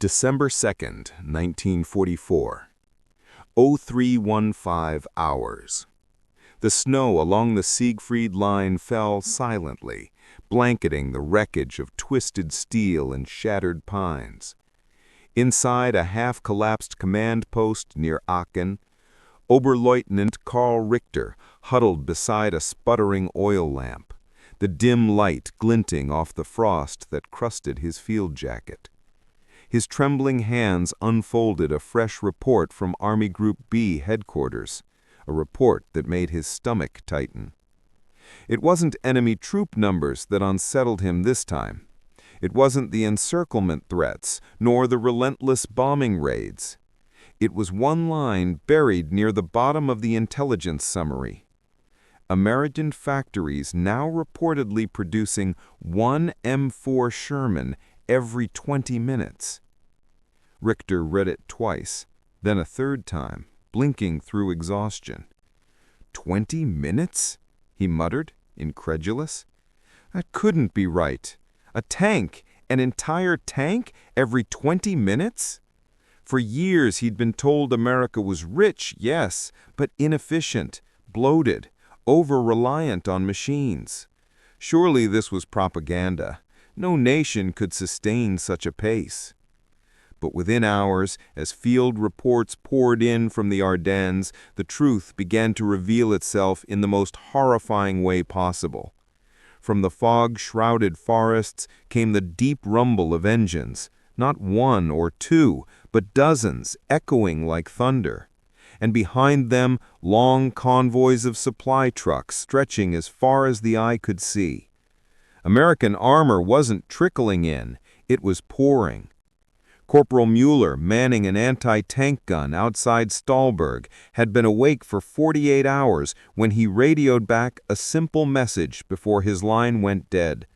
December 2nd, 1944. 0315 hours. The snow along the Siegfried Line fell silently, blanketing the wreckage of twisted steel and shattered pines. Inside a half-collapsed command post near Aachen, Oberleutnant Karl Richter huddled beside a sputtering oil lamp, the dim light glinting off the frost that crusted his field jacket. His trembling hands unfolded a fresh report from Army Group B headquarters, a report that made his stomach tighten. It wasn't enemy troop numbers that unsettled him this time. It wasn't the encirclement threats, nor the relentless bombing raids. It was one line buried near the bottom of the intelligence summary. American factories now reportedly producing one M4 Sherman every 20 minutes. Richter read it twice, then a third time, blinking through exhaustion. 20 minutes? He muttered, incredulous. That couldn't be right. A tank, an entire tank, every 20 minutes? For years he'd been told America was rich, yes, but inefficient, bloated, over-reliant on machines. Surely this was propaganda. No nation could sustain such a pace. But within hours, as field reports poured in from the Ardennes, the truth began to reveal itself in the most horrifying way possible. From the fog-shrouded forests came the deep rumble of engines, not one or two, but dozens, echoing like thunder. And behind them, long convoys of supply trucks stretching as far as the eye could see. American armor wasn't trickling in, it was pouring. Corporal Mueller, manning an anti-tank gun outside Stahlberg, had been awake for 48 hours when he radioed back a simple message before his line went dead.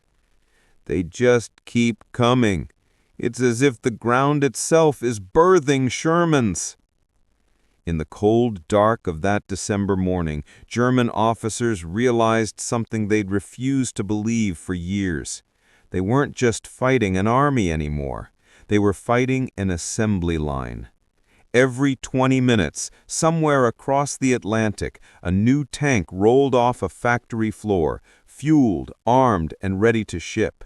They just keep coming. It's as if the ground itself is birthing Shermans. In the cold dark of that December morning, German officers realized something they'd refused to believe for years. They weren't just fighting an army anymore. They were fighting an assembly line. Every 20 minutes, somewhere across the Atlantic, a new tank rolled off a factory floor, fueled, armed, and ready to ship.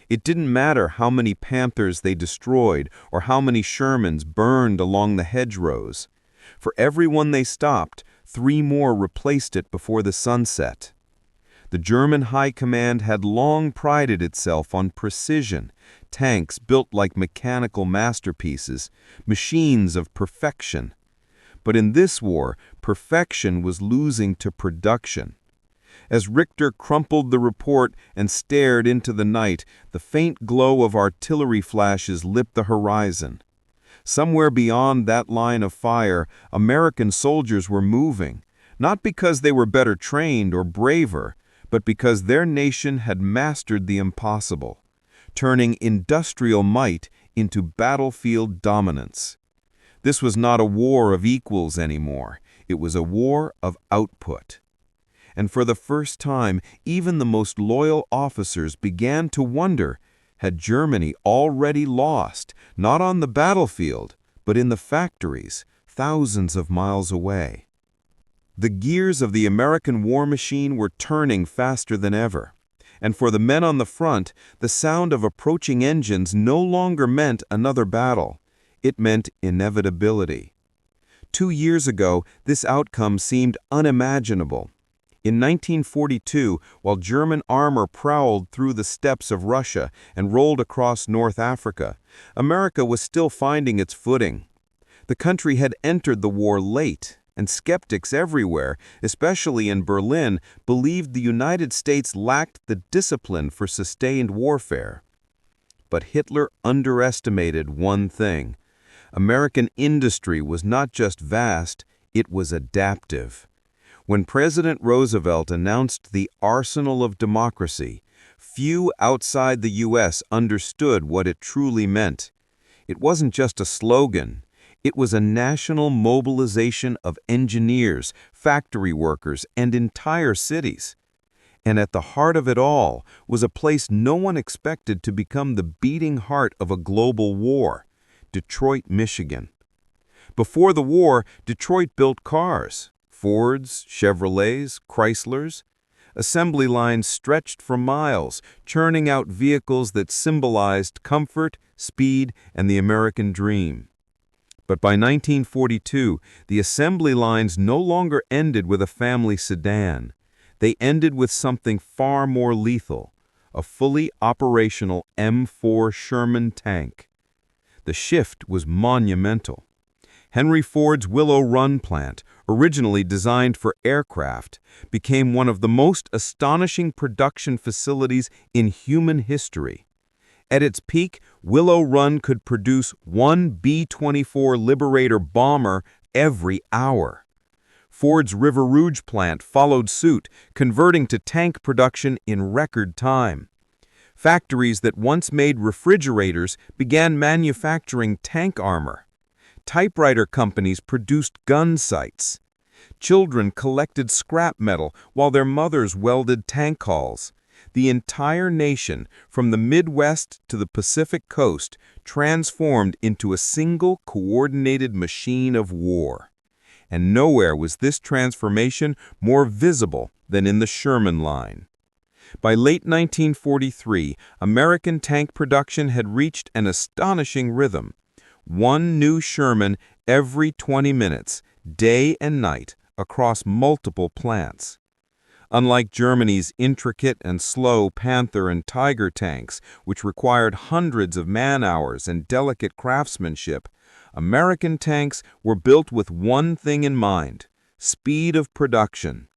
It didn't matter how many Panthers they destroyed or how many Shermans burned along the hedgerows. For every one they stopped, 3 more replaced it before the sunset. The German High Command had long prided itself on precision, tanks built like mechanical masterpieces, machines of perfection. But in this war, perfection was losing to production. As Richter crumpled the report and stared into the night, the faint glow of artillery flashes lit the horizon. Somewhere beyond that line of fire, American soldiers were moving, not because they were better trained or braver, but because their nation had mastered the impossible, turning industrial might into battlefield dominance. This was not a war of equals anymore. It was a war of output. And for the first time, even the most loyal officers began to wonder, had Germany already lost, not on the battlefield, but in the factories, thousands of miles away? The gears of the American war machine were turning faster than ever. And for the men on the front, the sound of approaching engines no longer meant another battle. It meant inevitability. 2 years ago, this outcome seemed unimaginable. In 1942, while German armor prowled through the steppes of Russia and rolled across North Africa, America was still finding its footing. The country had entered the war late, and skeptics everywhere, especially in Berlin, believed the United States lacked the discipline for sustained warfare. But Hitler underestimated one thing. American industry was not just vast, it was adaptive. When President Roosevelt announced the arsenal of democracy, few outside the U.S. understood what it truly meant. It wasn't just a slogan. It was a national mobilization of engineers, factory workers, and entire cities. And at the heart of it all was a place no one expected to become the beating heart of a global war, Detroit, Michigan. Before the war, Detroit built cars, Fords, Chevrolets, Chryslers. Assembly lines stretched for miles, churning out vehicles that symbolized comfort, speed, and the American dream. But by 1942, the assembly lines no longer ended with a family sedan. They ended with something far more lethal, a fully operational M4 Sherman tank. The shift was monumental. Henry Ford's Willow Run plant, originally designed for aircraft, became one of the most astonishing production facilities in human history. At its peak, Willow Run could produce one B-24 Liberator bomber every hour. Ford's River Rouge plant followed suit, converting to tank production in record time. Factories that once made refrigerators began manufacturing tank armor. Typewriter companies produced gun sights. Children collected scrap metal while their mothers welded tank hulls. The entire nation, from the Midwest to the Pacific coast, transformed into a single coordinated machine of war. And nowhere was this transformation more visible than in the Sherman line. By late 1943, American tank production had reached an astonishing rhythm. One new Sherman every 20 minutes, day and night, across multiple plants. Unlike Germany's intricate and slow Panther and Tiger tanks, which required hundreds of man-hours and delicate craftsmanship, American tanks were built with one thing in mind: speed of production.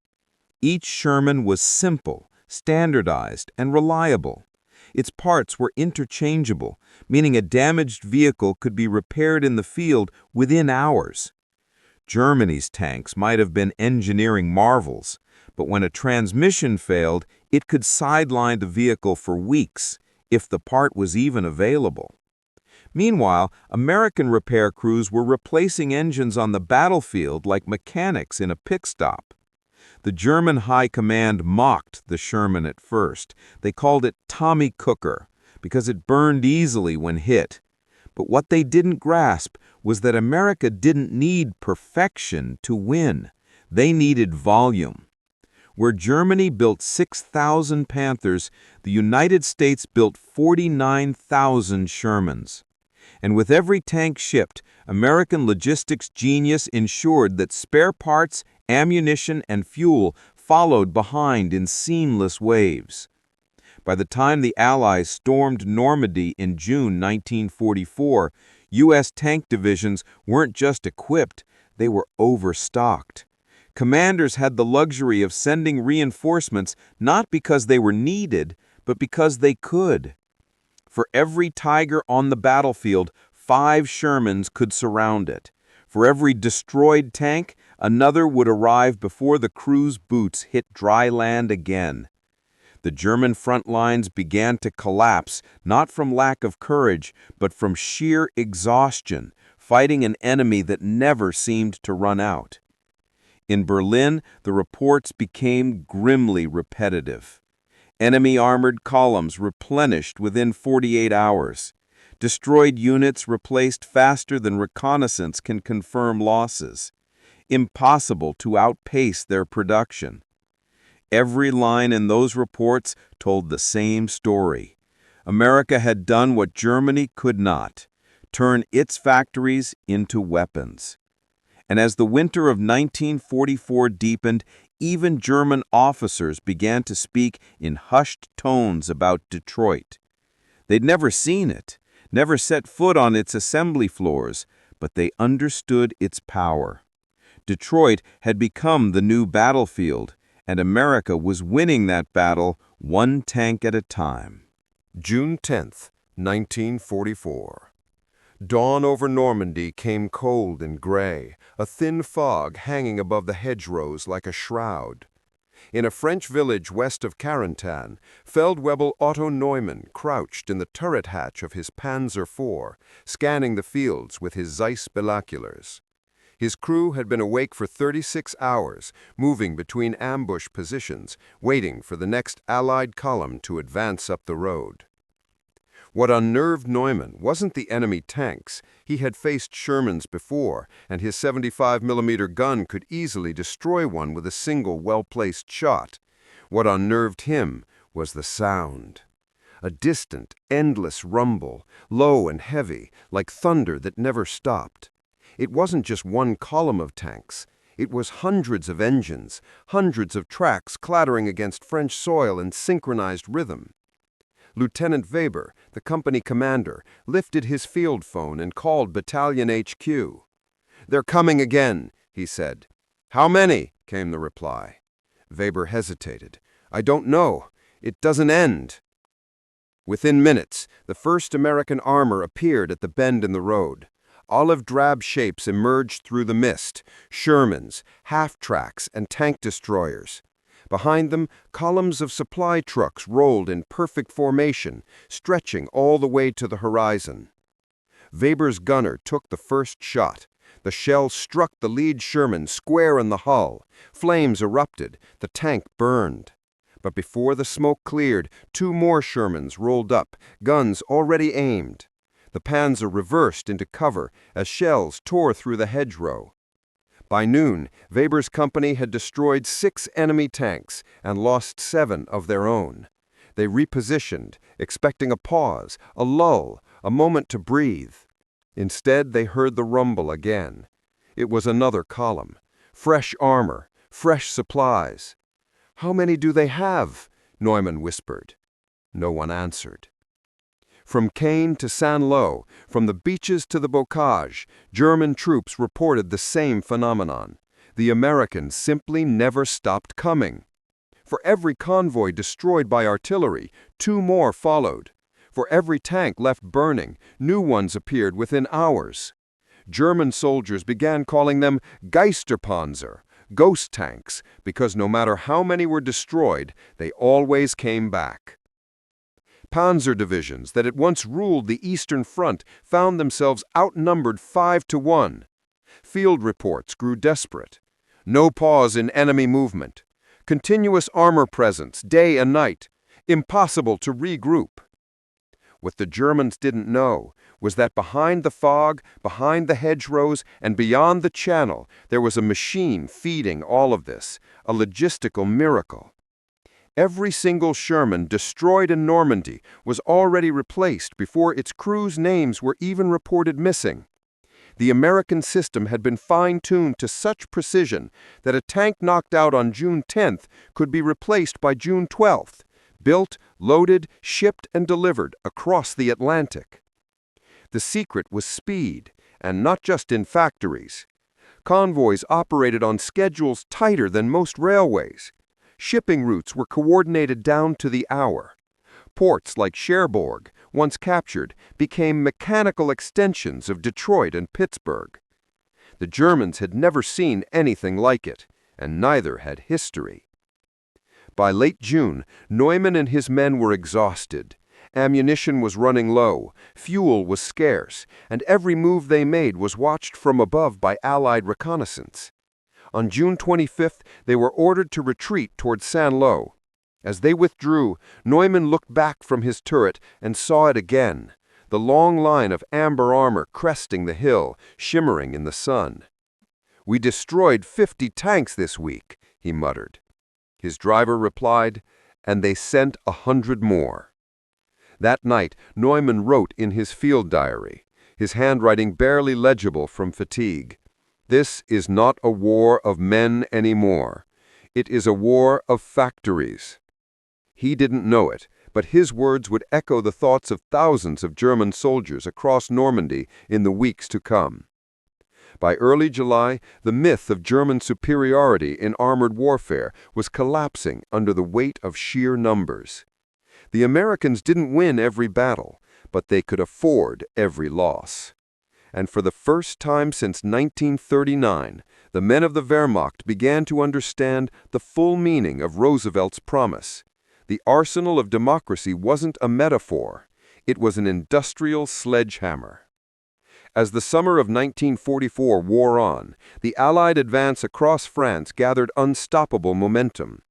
Each Sherman was simple, standardized, and reliable. Its parts were interchangeable, meaning a damaged vehicle could be repaired in the field within hours. Germany's tanks might have been engineering marvels, but when a transmission failed, it could sideline the vehicle for weeks, if the part was even available. Meanwhile, American repair crews were replacing engines on the battlefield like mechanics in a pit stop. The German high command mocked the Sherman at first. They called it Tommy Cooker because it burned easily when hit. But what they didn't grasp was that America didn't need perfection to win. They needed volume. Where Germany built 6,000 Panthers, the United States built 49,000 Shermans. And with every tank shipped, American logistics genius ensured that spare parts, ammunition, and fuel followed behind in seamless waves. By the time the Allies stormed Normandy in June 1944, U.S. tank divisions weren't just equipped, they were overstocked. Commanders had the luxury of sending reinforcements not because they were needed, but because they could. For every Tiger on the battlefield, 5 Shermans could surround it. For every destroyed tank, another would arrive before the crew's boots hit dry land again. The German front lines began to collapse, not from lack of courage, but from sheer exhaustion, fighting an enemy that never seemed to run out. In Berlin, the reports became grimly repetitive. Enemy armored columns replenished within 48 hours. Destroyed units replaced faster than reconnaissance can confirm losses. Impossible to outpace their production. Every line in those reports told the same story. America had done what Germany could not: turn its factories into weapons. And as the winter of 1944 deepened, even German officers began to speak in hushed tones about Detroit. They'd never seen it, never set foot on its assembly floors, but they understood its power. Detroit had become the new battlefield, and America was winning that battle one tank at a time. June 10th, 1944. Dawn over Normandy came cold and gray, a thin fog hanging above the hedgerows like a shroud. In a French village west of Carentan, Feldwebel Otto Neumann crouched in the turret hatch of his Panzer IV, scanning the fields with his Zeiss binoculars. His crew had been awake for 36 hours, moving between ambush positions, waiting for the next Allied column to advance up the road. What unnerved Neumann wasn't the enemy tanks. He had faced Shermans before, and his 75mm gun could easily destroy one with a single well-placed shot. What unnerved him was the sound. A distant, endless rumble, low and heavy, like thunder that never stopped. It wasn't just one column of tanks. It was hundreds of engines, hundreds of tracks clattering against French soil in synchronized rhythm. Lieutenant Weber, the company commander, lifted his field phone and called Battalion HQ. "They're coming again," he said. "How many?" came the reply. Weber hesitated. "I don't know. It doesn't end." Within minutes, the first American armor appeared at the bend in the road. Olive-drab shapes emerged through the mist, Shermans, half-tracks, and tank destroyers. Behind them, columns of supply trucks rolled in perfect formation, stretching all the way to the horizon. Weber's gunner took the first shot. The shell struck the lead Sherman square in the hull. Flames erupted. The tank burned. But before the smoke cleared, 2 more Shermans rolled up, guns already aimed. The Panzer reversed into cover as shells tore through the hedgerow. By noon, Weber's company had destroyed 6 enemy tanks and lost 7 of their own. They repositioned, expecting a pause, a lull, a moment to breathe. Instead, they heard the rumble again. It was another column. Fresh armor, fresh supplies. "How many do they have?" Neumann whispered. No one answered. From Caen to Saint-Lô, from the beaches to the bocage, German troops reported the same phenomenon. The Americans simply never stopped coming. For every convoy destroyed by artillery, 2 more followed. For every tank left burning, new ones appeared within hours. German soldiers began calling them Geisterpanzer, ghost tanks, because no matter how many were destroyed, they always came back. Panzer divisions that had once ruled the Eastern Front found themselves outnumbered 5-1. Field reports grew desperate. No pause in enemy movement. Continuous armor presence, day and night. Impossible to regroup. What the Germans didn't know was that behind the fog, behind the hedgerows, and beyond the Channel, there was a machine feeding all of this, a logistical miracle. Every single Sherman destroyed in Normandy was already replaced before its crew's names were even reported missing. The American system had been fine-tuned to such precision that a tank knocked out on June 10th could be replaced by June 12th, built, loaded, shipped, and delivered across the Atlantic. The secret was speed, and not just in factories. Convoys operated on schedules tighter than most railways. Shipping routes were coordinated down to the hour. Ports like Cherbourg, once captured, became mechanical extensions of Detroit and Pittsburgh. The Germans had never seen anything like it, and neither had history. By late June, Neumann and his men were exhausted. Ammunition was running low, fuel was scarce, and every move they made was watched from above by Allied reconnaissance. On June 25th, they were ordered to retreat toward Saint-Lô. As they withdrew, Neumann looked back from his turret and saw it again, the long line of amber armor cresting the hill, shimmering in the sun. "We destroyed 50 tanks this week," he muttered. His driver replied, "And they sent 100 more." That night, Neumann wrote in his field diary, his handwriting barely legible from fatigue. "This is not a war of men anymore. It is a war of factories." He didn't know it, but his words would echo the thoughts of thousands of German soldiers across Normandy in the weeks to come. By early July, the myth of German superiority in armored warfare was collapsing under the weight of sheer numbers. The Americans didn't win every battle, but they could afford every loss. And for the first time since 1939, the men of the Wehrmacht began to understand the full meaning of Roosevelt's promise. The arsenal of democracy wasn't a metaphor. It was an industrial sledgehammer. As the summer of 1944 wore on, the Allied advance across France gathered unstoppable momentum.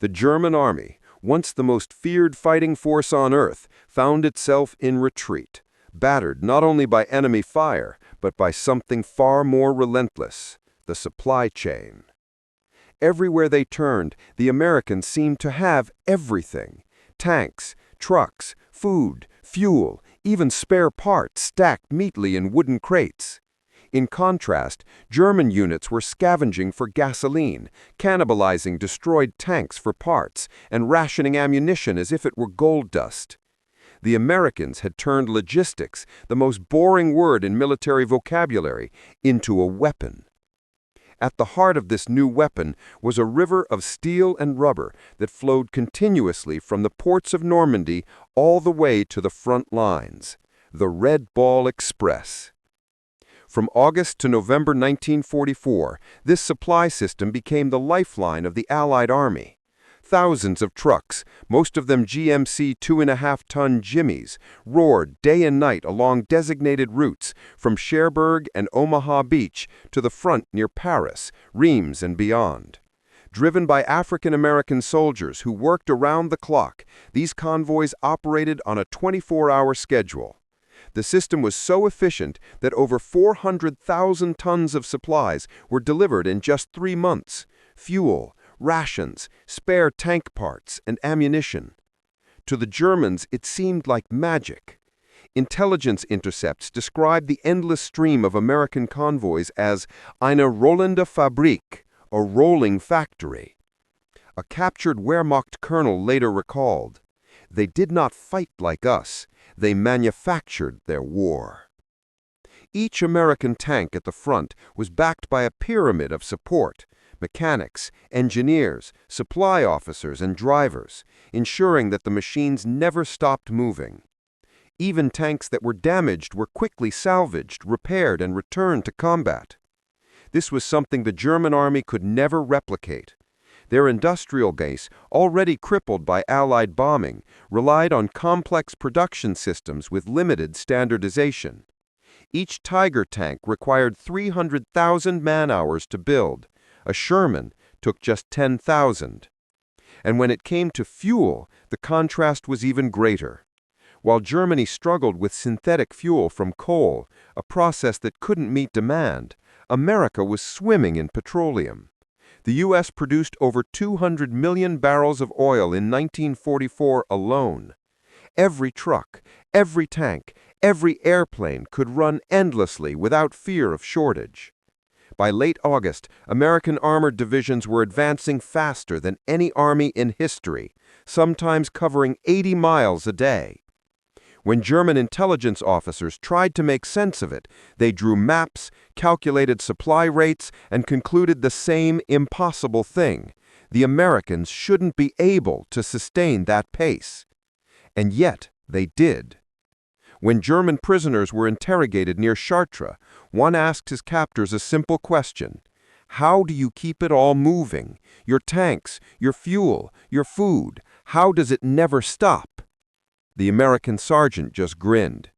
The German army, once the most feared fighting force on Earth, found itself in retreat, battered not only by enemy fire, but by something far more relentless, the supply chain. Everywhere they turned, the Americans seemed to have everything: tanks, trucks, food, fuel, even spare parts stacked neatly in wooden crates. In contrast, German units were scavenging for gasoline, cannibalizing destroyed tanks for parts, and rationing ammunition as if it were gold dust. The Americans had turned logistics, the most boring word in military vocabulary, into a weapon. At the heart of this new weapon was a river of steel and rubber that flowed continuously from the ports of Normandy all the way to the front lines, the Red Ball Express. From August to November 1944, this supply system became the lifeline of the Allied Army. Thousands of trucks, most of them GMC 2.5-ton Jimmies, roared day and night along designated routes from Cherbourg and Omaha Beach to the front near Paris, Reims, and beyond. Driven by African-American soldiers who worked around the clock, these convoys operated on a 24-hour schedule. The system was so efficient that over 400,000 tons of supplies were delivered in just 3 months: fuel, rations, spare tank parts, and ammunition. To the Germans, it seemed like magic. Intelligence intercepts described the endless stream of American convoys as eine rollende Fabrik, a rolling factory. A captured Wehrmacht colonel later recalled, "They did not fight like us. They manufactured their war." Each American tank at the front was backed by a pyramid of support: mechanics, engineers, supply officers, and drivers, ensuring that the machines never stopped moving. Even tanks that were damaged were quickly salvaged, repaired, and returned to combat. This was something the German army could never replicate. Their industrial base, already crippled by Allied bombing, relied on complex production systems with limited standardization. Each Tiger tank required 300,000 man-hours to build. A Sherman took just 10,000. And when it came to fuel, the contrast was even greater. While Germany struggled with synthetic fuel from coal, a process that couldn't meet demand, America was swimming in petroleum. The U.S. produced over 200 million barrels of oil in 1944 alone. Every truck, every tank, every airplane could run endlessly without fear of shortage. By late August, American armored divisions were advancing faster than any army in history, sometimes covering 80 miles a day. When German intelligence officers tried to make sense of it, they drew maps, calculated supply rates, and concluded the same impossible thing: the Americans shouldn't be able to sustain that pace. And yet, they did. When German prisoners were interrogated near Chartres, one asked his captors a simple question: how do you keep it all moving? Your tanks, your fuel, your food, how does it never stop? The American sergeant just grinned.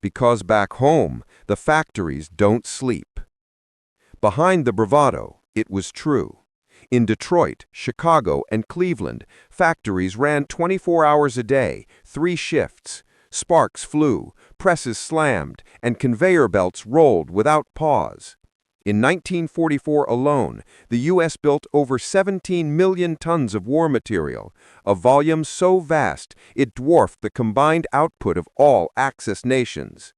Because back home, the factories don't sleep. Behind the bravado, it was true. In Detroit, Chicago, and Cleveland, factories ran 24 hours a day, 3 shifts. Sparks flew, presses slammed, and conveyor belts rolled without pause. In 1944 alone, the U.S. built over 17 million tons of war material, a volume so vast it dwarfed the combined output of all Axis nations.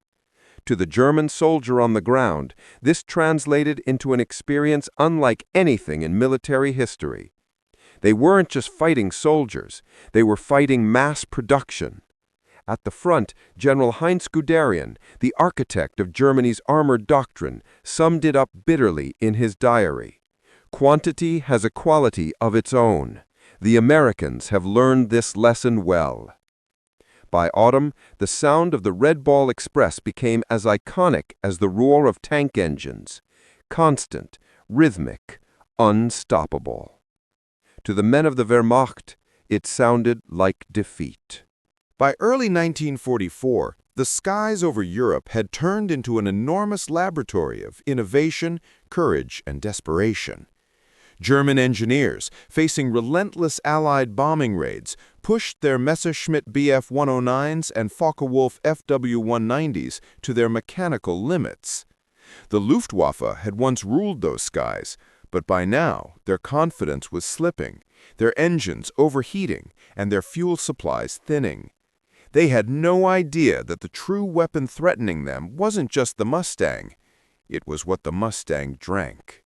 To the German soldier on the ground, this translated into an experience unlike anything in military history. They weren't just fighting soldiers, they were fighting mass production. At the front, General Heinz Guderian, the architect of Germany's armored doctrine, summed it up bitterly in his diary. "Quantity has a quality of its own. The Americans have learned this lesson well." By autumn, the sound of the Red Ball Express became as iconic as the roar of tank engines: constant, rhythmic, unstoppable. To the men of the Wehrmacht, it sounded like defeat. By early 1944, the skies over Europe had turned into an enormous laboratory of innovation, courage, and desperation. German engineers, facing relentless Allied bombing raids, pushed their Messerschmitt Bf-109s and Focke-Wulf FW-190s to their mechanical limits. The Luftwaffe had once ruled those skies, but by now their confidence was slipping, their engines overheating, and their fuel supplies thinning. They had no idea that the true weapon threatening them wasn't just the Mustang. It was what the Mustang drank.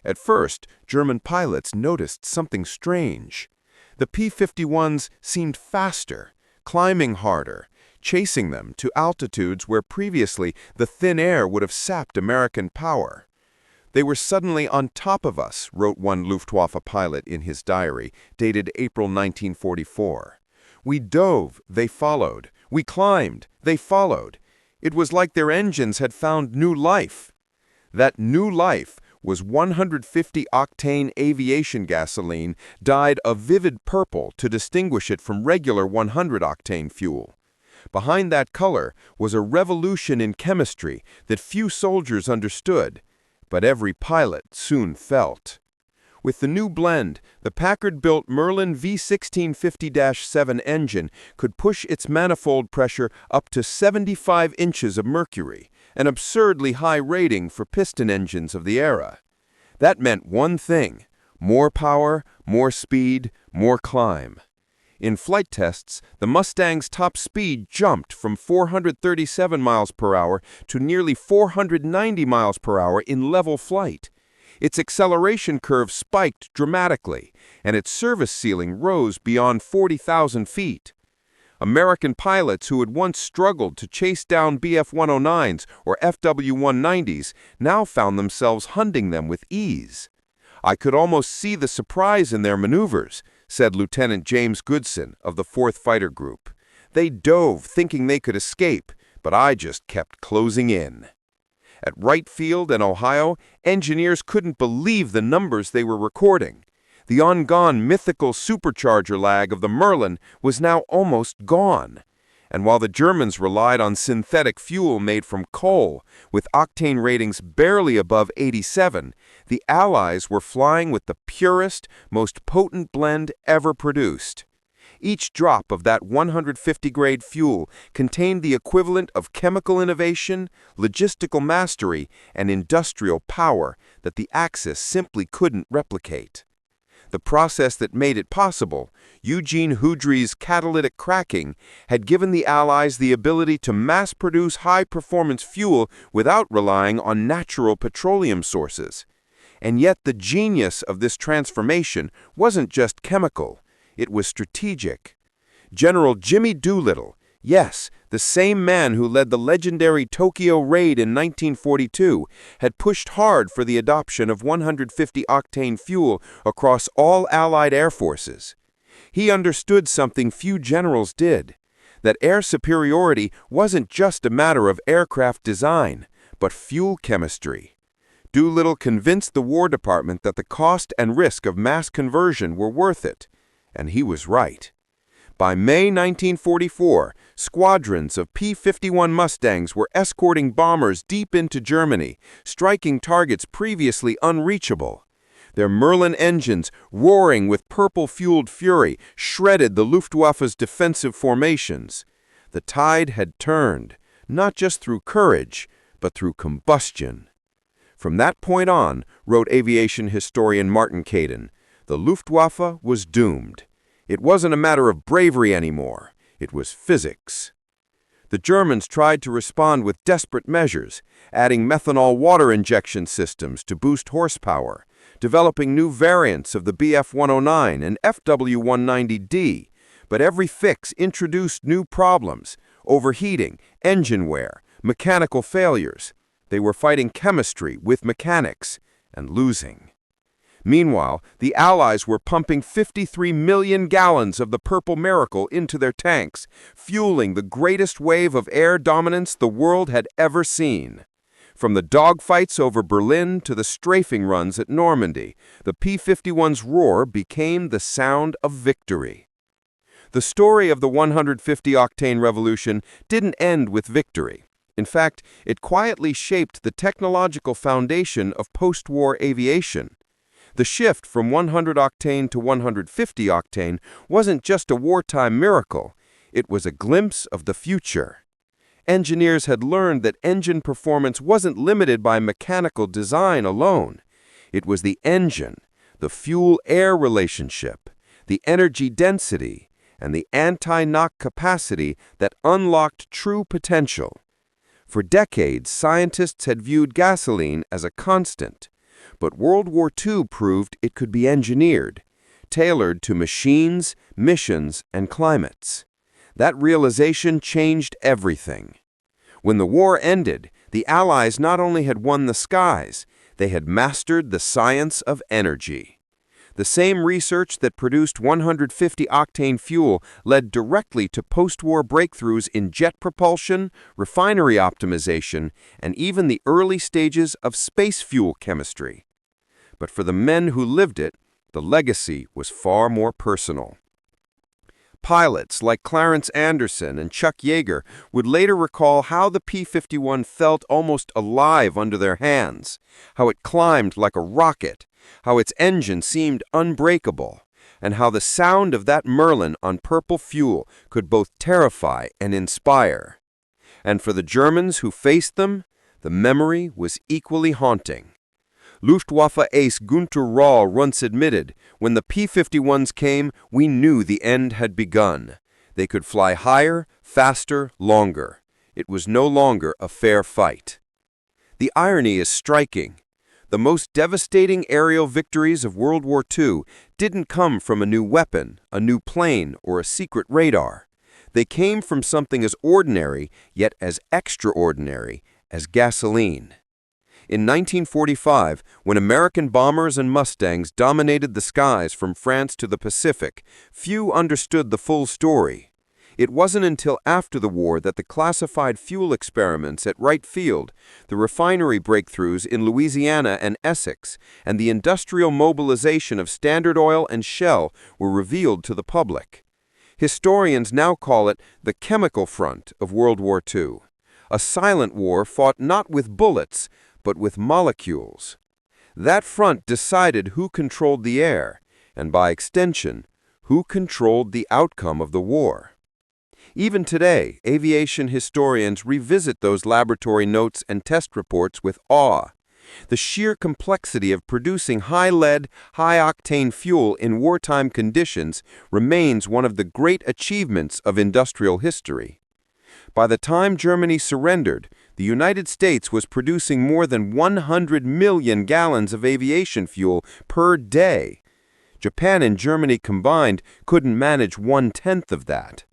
At first, German pilots noticed something strange. The P-51s seemed faster, climbing harder, chasing them to altitudes where previously the thin air would have sapped American power. "They were suddenly on top of us," wrote one Luftwaffe pilot in his diary, dated April 1944. "We dove, they followed. We climbed, they followed. It was like their engines had found new life." That new life was 150-octane aviation gasoline dyed a vivid purple to distinguish it from regular 100-octane fuel. Behind that color was a revolution in chemistry that few soldiers understood, but every pilot soon felt. With the new blend, the Packard-built Merlin V1650-7 engine could push its manifold pressure up to 75 inches of mercury, an absurdly high rating for piston engines of the era. That meant one thing: more power, more speed, more climb. In flight tests, the Mustang's top speed jumped from 437 miles per hour to nearly 490 miles per hour in level flight. Its acceleration curve spiked dramatically, and its service ceiling rose beyond 40,000 feet. American pilots who had once struggled to chase down Bf-109s or FW-190s now found themselves hunting them with ease. "I could almost see the surprise in their maneuvers," said Lieutenant James Goodson of the 4th Fighter Group. "They dove thinking they could escape, but I just kept closing in." At Wright Field in Ohio, engineers couldn't believe the numbers they were recording. The on-gone mythical supercharger lag of the Merlin was now almost gone. And while the Germans relied on synthetic fuel made from coal, with octane ratings barely above 87, the Allies were flying with the purest, most potent blend ever produced. Each drop of that 150-grade fuel contained the equivalent of chemical innovation, logistical mastery, and industrial power that the Axis simply couldn't replicate. The process that made it possible, Eugene Houdry's catalytic cracking, had given the Allies the ability to mass-produce high-performance fuel without relying on natural petroleum sources. And yet the genius of this transformation wasn't just chemical. It was strategic. General Jimmy Doolittle, yes, the same man who led the legendary Tokyo raid in 1942, had pushed hard for the adoption of 150-octane fuel across all Allied air forces. He understood something few generals did, that air superiority wasn't just a matter of aircraft design, but fuel chemistry. Doolittle convinced the War Department that the cost and risk of mass conversion were worth it. And he was right. By May 1944, squadrons of P-51 Mustangs were escorting bombers deep into Germany, striking targets previously unreachable. Their Merlin engines, roaring with purple-fueled fury, shredded the Luftwaffe's defensive formations. The tide had turned, not just through courage, but through combustion. From that point on, wrote aviation historian Martin Caden, the Luftwaffe was doomed. It wasn't a matter of bravery anymore. It was physics. The Germans tried to respond with desperate measures, adding methanol water injection systems to boost horsepower, developing new variants of the Bf-109 and FW-190D, but every fix introduced new problems: overheating, engine wear, mechanical failures. They were fighting chemistry with mechanics and losing. Meanwhile, the Allies were pumping 53 million gallons of the Purple Miracle into their tanks, fueling the greatest wave of air dominance the world had ever seen. From the dogfights over Berlin to the strafing runs at Normandy, the P-51's roar became the sound of victory. The story of the 150-octane revolution didn't end with victory. In fact, it quietly shaped the technological foundation of post-war aviation. The shift from 100 octane to 150 octane wasn't just a wartime miracle, it was a glimpse of the future. Engineers had learned that engine performance wasn't limited by mechanical design alone. It was the engine, the fuel-air relationship, the energy density, and the anti-knock capacity that unlocked true potential. For decades, scientists had viewed gasoline as a constant, but World War II proved it could be engineered, tailored to machines, missions, and climates. That realization changed everything. When the war ended, the Allies not only had won the skies, they had mastered the science of energy. The same research that produced 150-octane fuel led directly to post-war breakthroughs in jet propulsion, refinery optimization, and even the early stages of space fuel chemistry. But for the men who lived it, the legacy was far more personal. Pilots like Clarence Anderson and Chuck Yeager would later recall how the P-51 felt almost alive under their hands, how it climbed like a rocket, how its engine seemed unbreakable, and how the sound of that Merlin on purple fuel could both terrify and inspire. And for the Germans who faced them, the memory was equally haunting. Luftwaffe ace Günter Röhl once admitted, "When the P-51s came, we knew the end had begun. They could fly higher, faster, longer. It was no longer a fair fight." The irony is striking. The most devastating aerial victories of World War II didn't come from a new weapon, a new plane, or a secret radar. They came from something as ordinary, yet as extraordinary, as gasoline. In 1945, when American bombers and Mustangs dominated the skies from France to the Pacific, few understood the full story. It wasn't until after the war that the classified fuel experiments at Wright Field, the refinery breakthroughs in Louisiana and Essex, and the industrial mobilization of Standard Oil and Shell were revealed to the public. Historians now call it the chemical front of World War II, a silent war fought not with bullets, but with molecules. That front decided who controlled the air, and by extension, who controlled the outcome of the war. Even today, aviation historians revisit those laboratory notes and test reports with awe. The sheer complexity of producing high-lead, high-octane fuel in wartime conditions remains one of the great achievements of industrial history. By the time Germany surrendered, the United States was producing more than 100 million gallons of aviation fuel per day. Japan and Germany combined couldn't manage 1/10 of that.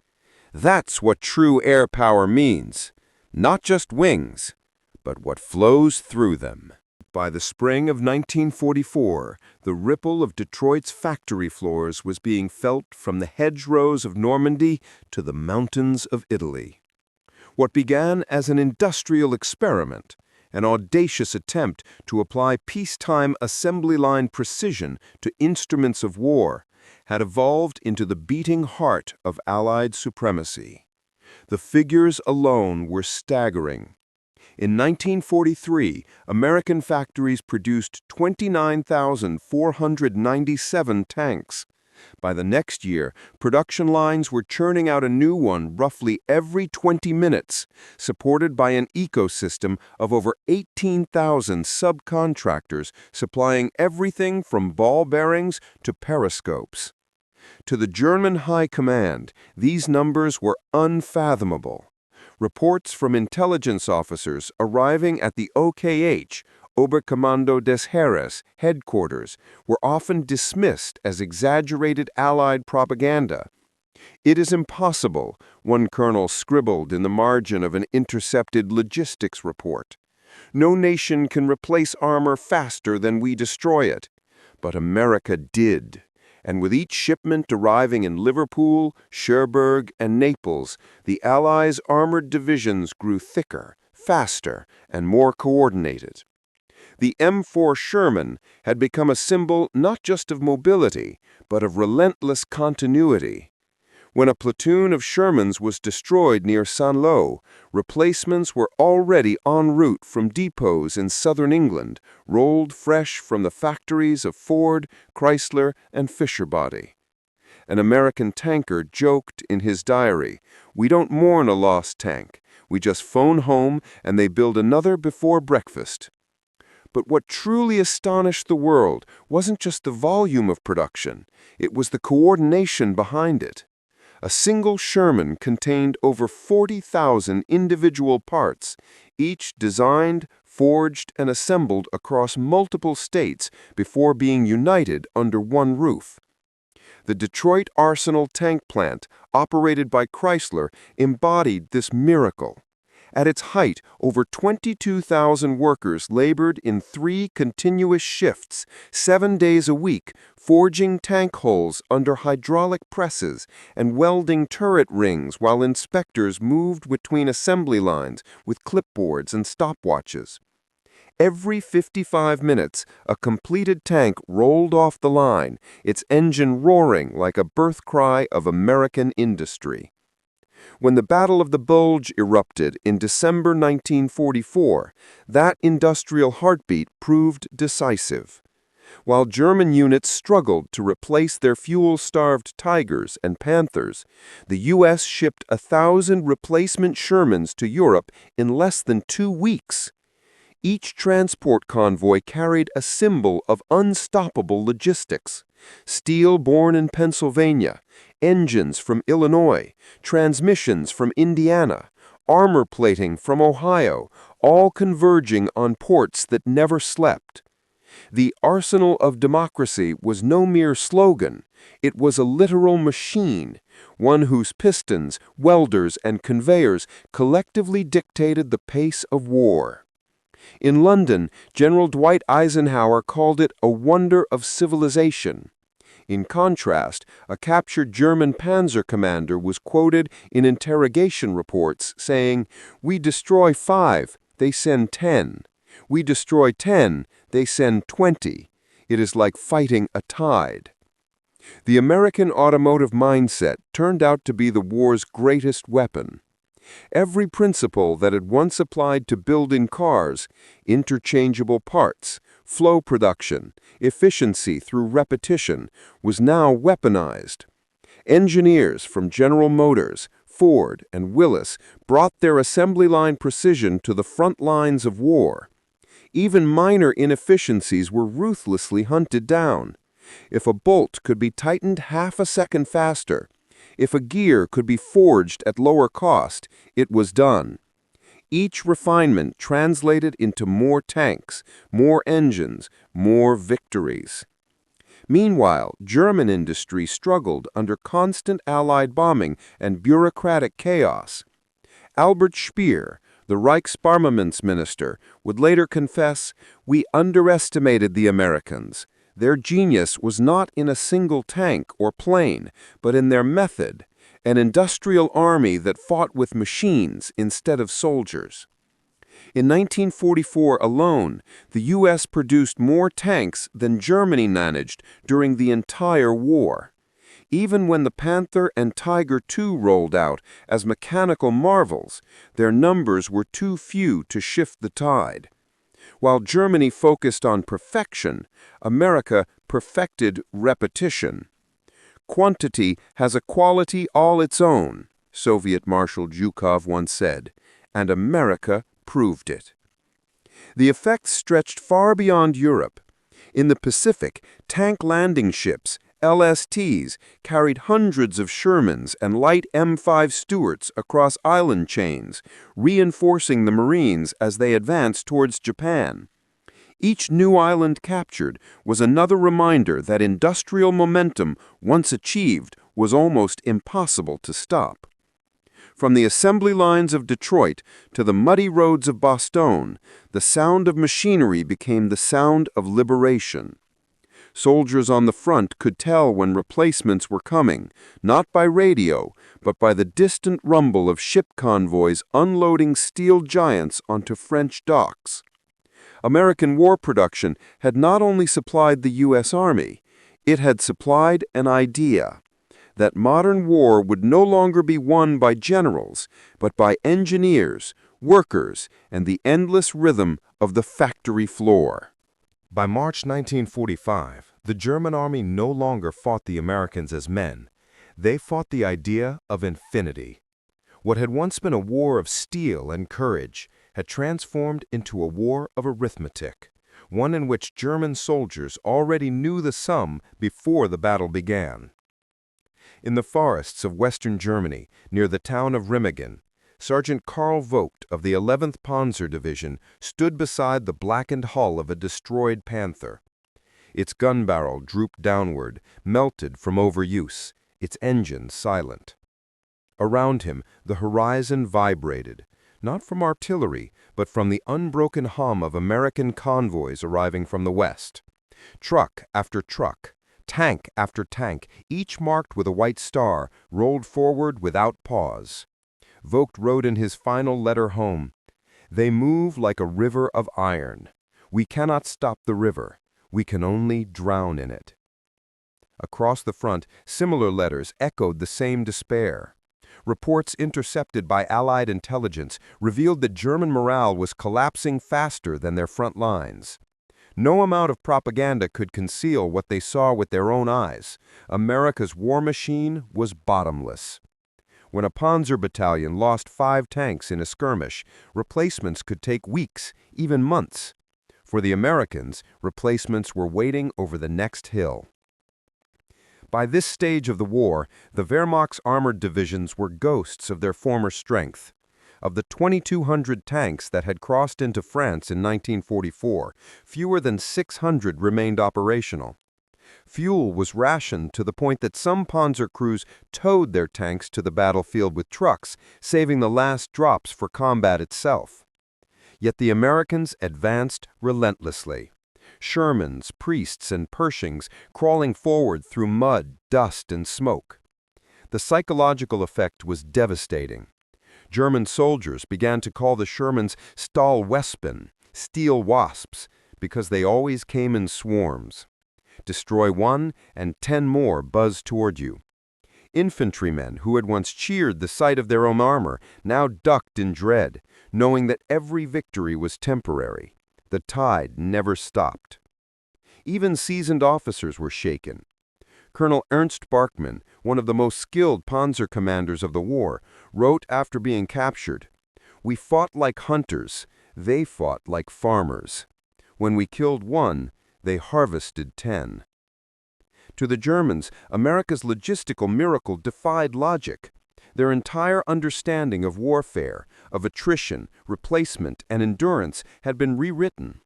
That's what true air power means. Not just wings, but what flows through them. By the spring of 1944, the ripple of Detroit's factory floors was being felt from the hedgerows of Normandy to the mountains of Italy. What began as an industrial experiment, an audacious attempt to apply peacetime assembly line precision to instruments of war, had evolved into the beating heart of Allied supremacy. The figures alone were staggering. In 1943, American factories produced 29,497 tanks. By the next year, production lines were churning out a new one roughly every 20 minutes, supported by an ecosystem of over 18,000 subcontractors supplying everything from ball bearings to periscopes. To the German High Command, these numbers were unfathomable. Reports from intelligence officers arriving at the OKH, Oberkommando des Heeres, headquarters, were often dismissed as exaggerated Allied propaganda. "It is impossible," one colonel scribbled in the margin of an intercepted logistics report. "No nation can replace armor faster than we destroy it." But America did. And with each shipment arriving in Liverpool, Cherbourg, and Naples, the Allies' armored divisions grew thicker, faster, and more coordinated. The M4 Sherman had become a symbol not just of mobility, but of relentless continuity. When a platoon of Shermans was destroyed near Saint-Lô, replacements were already en route from depots in southern England, rolled fresh from the factories of Ford, Chrysler, and Fisher Body. An American tanker joked in his diary, "We don't mourn a lost tank. We just phone home and they build another before breakfast." But what truly astonished the world wasn't just the volume of production, it was the coordination behind it. A single Sherman contained over 40,000 individual parts, each designed, forged, and assembled across multiple states before being united under one roof. The Detroit Arsenal tank plant, operated by Chrysler, embodied this miracle. At its height, over 22,000 workers labored in 3 continuous shifts, 7 days a week, forging tank hulls under hydraulic presses and welding turret rings while inspectors moved between assembly lines with clipboards and stopwatches. Every 55 minutes, a completed tank rolled off the line, its engine roaring like a birth cry of American industry. When the Battle of the Bulge erupted in December 1944, that industrial heartbeat proved decisive. While German units struggled to replace their fuel-starved Tigers and Panthers, the U.S. shipped 1,000 replacement Shermans to Europe in less than 2 weeks. Each transport convoy carried a symbol of unstoppable logistics: steel born in Pennsylvania, engines from Illinois, transmissions from Indiana, armor plating from Ohio, all converging on ports that never slept. The arsenal of democracy was no mere slogan. It was a literal machine, one whose pistons, welders, and conveyors collectively dictated the pace of war. In London, General Dwight Eisenhower called it a wonder of civilization. In contrast, a captured German panzer commander was quoted in interrogation reports saying, "We destroy 5, they send 10. We destroy 10, they send 20. It is like fighting a tide." The American automotive mindset turned out to be the war's greatest weapon. Every principle that had once applied to building cars, interchangeable parts, flow production, efficiency through repetition, was now weaponized. Engineers from General Motors, Ford, and Willis brought their assembly line precision to the front lines of war. Even minor inefficiencies were ruthlessly hunted down. If a bolt could be tightened half a second faster, if a gear could be forged at lower cost, it was done. Each refinement translated into more tanks, more engines, more victories. Meanwhile, German industry struggled under constant Allied bombing and bureaucratic chaos. Albert Speer, the Reichsarmamentsminister, would later confess, "We underestimated the Americans. Their genius was not in a single tank or plane, but in their method, an industrial army that fought with machines instead of soldiers." In 1944 alone, the U.S. produced more tanks than Germany managed during the entire war. Even when the Panther and Tiger II rolled out as mechanical marvels, their numbers were too few to shift the tide. While Germany focused on perfection, America perfected repetition. "Quantity has a quality all its own," Soviet Marshal Zhukov once said, and America proved it. The effects stretched far beyond Europe. In the Pacific, tank landing ships, LSTs, carried hundreds of Shermans and light M5 Stuarts across island chains, reinforcing the Marines as they advanced towards Japan. Each new island captured was another reminder that industrial momentum, once achieved, was almost impossible to stop. From the assembly lines of Detroit to the muddy roads of Boston, the sound of machinery became the sound of liberation. Soldiers on the front could tell when replacements were coming, not by radio, but by the distant rumble of ship convoys unloading steel giants onto French docks. American war production had not only supplied the U.S. Army, it had supplied an idea. that modern war would no longer be won by generals, but by engineers, workers, and the endless rhythm of the factory floor. By March 1945, the German army no longer fought the Americans as men. They fought the idea of infinity. What had once been a war of steel and courage had transformed into a war of arithmetic, one in which German soldiers already knew the sum before the battle began. In the forests of western Germany, near the town of Rimingen, Sergeant Karl Vogt of the 11th Panzer Division stood beside the blackened hull of a destroyed Panther. Its gun barrel drooped downward, melted from overuse, its engine silent. Around him, the horizon vibrated, not from artillery, but from the unbroken hum of American convoys arriving from the west. Truck after truck, tank after tank, each marked with a white star, rolled forward without pause. Vogt wrote in his final letter home, "They move like a river of iron. We cannot stop the river. We can only drown in it." Across the front, similar letters echoed the same despair. Reports intercepted by Allied intelligence revealed that German morale was collapsing faster than their front lines. No amount of propaganda could conceal what they saw with their own eyes. America's war machine was bottomless. When a Panzer battalion lost 5 tanks in a skirmish, replacements could take weeks, even months. For the Americans, replacements were waiting over the next hill. By this stage of the war, the Wehrmacht's armored divisions were ghosts of their former strength. Of the 2,200 tanks that had crossed into France in 1944, fewer than 600 remained operational. Fuel was rationed to the point that some Panzer crews towed their tanks to the battlefield with trucks, saving the last drops for combat itself. Yet the Americans advanced relentlessly. Shermans, priests, and Pershings crawling forward through mud, dust, and smoke. The psychological effect was devastating. German soldiers began to call the Shermans Stahlwespen, steel wasps, because they always came in swarms. Destroy one, and 10 more buzz toward you. Infantrymen who had once cheered the sight of their own armor now ducked in dread, knowing that every victory was temporary. The tide never stopped. Even seasoned officers were shaken. Colonel Ernst Barkmann, one of the most skilled Panzer commanders of the war, wrote after being captured, "We fought like hunters, they fought like farmers. When we killed one, they harvested 10." To the Germans, America's logistical miracle defied logic. Their entire understanding of warfare, of attrition, replacement, and endurance had been rewritten.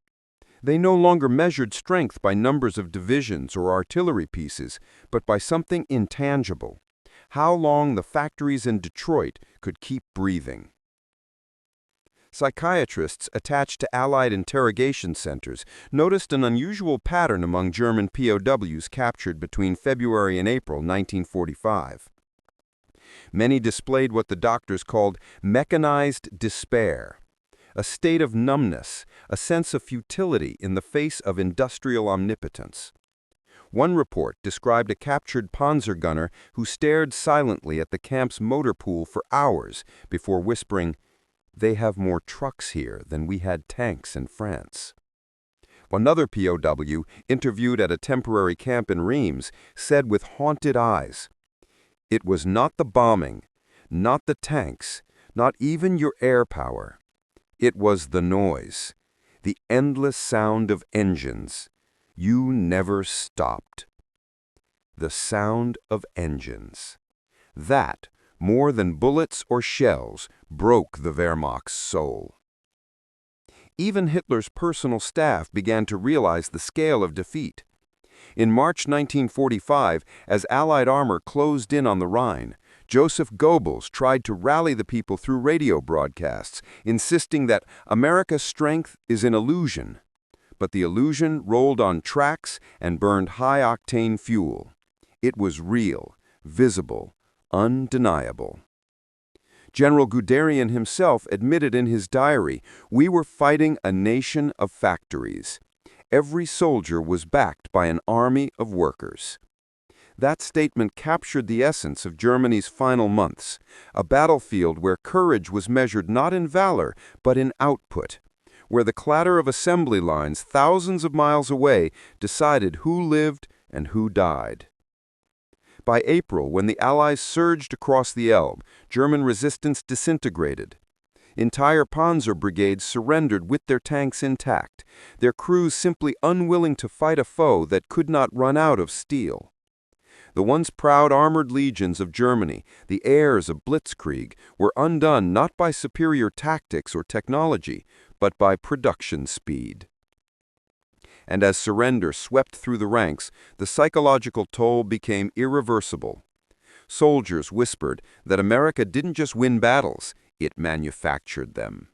They no longer measured strength by numbers of divisions or artillery pieces, but by something intangible: how long the factories in Detroit could keep breathing. Psychiatrists attached to Allied interrogation centers noticed an unusual pattern among German POWs captured between February and April 1945. Many displayed what the doctors called mechanized despair, a state of numbness, a sense of futility in the face of industrial omnipotence. One report described a captured Panzer gunner who stared silently at the camp's motor pool for hours before whispering, "They have more trucks here than we had tanks in France." Another POW, interviewed at a temporary camp in Reims, said with haunted eyes, "It was not the bombing, not the tanks, not even your air power. It was the noise, the endless sound of engines. You never stopped." The sound of engines. That, more than bullets or shells, broke the Wehrmacht's soul. Even Hitler's personal staff began to realize the scale of defeat. In March 1945, as Allied armor closed in on the Rhine, Joseph Goebbels tried to rally the people through radio broadcasts, insisting that America's strength is an illusion. But the illusion rolled on tracks and burned high-octane fuel. It was real, visible, undeniable. General Guderian himself admitted in his diary, "We were fighting a nation of factories. Every soldier was backed by an army of workers." That statement captured the essence of Germany's final months, a battlefield where courage was measured not in valor, but in output, where the clatter of assembly lines thousands of miles away decided who lived and who died. By April, when the Allies surged across the Elbe, German resistance disintegrated. Entire panzer brigades surrendered with their tanks intact, their crews simply unwilling to fight a foe that could not run out of steel. The once proud armored legions of Germany, the heirs of Blitzkrieg, were undone not by superior tactics or technology, but by production speed. And as surrender swept through the ranks, the psychological toll became irreversible. Soldiers whispered that America didn't just win battles, it manufactured them.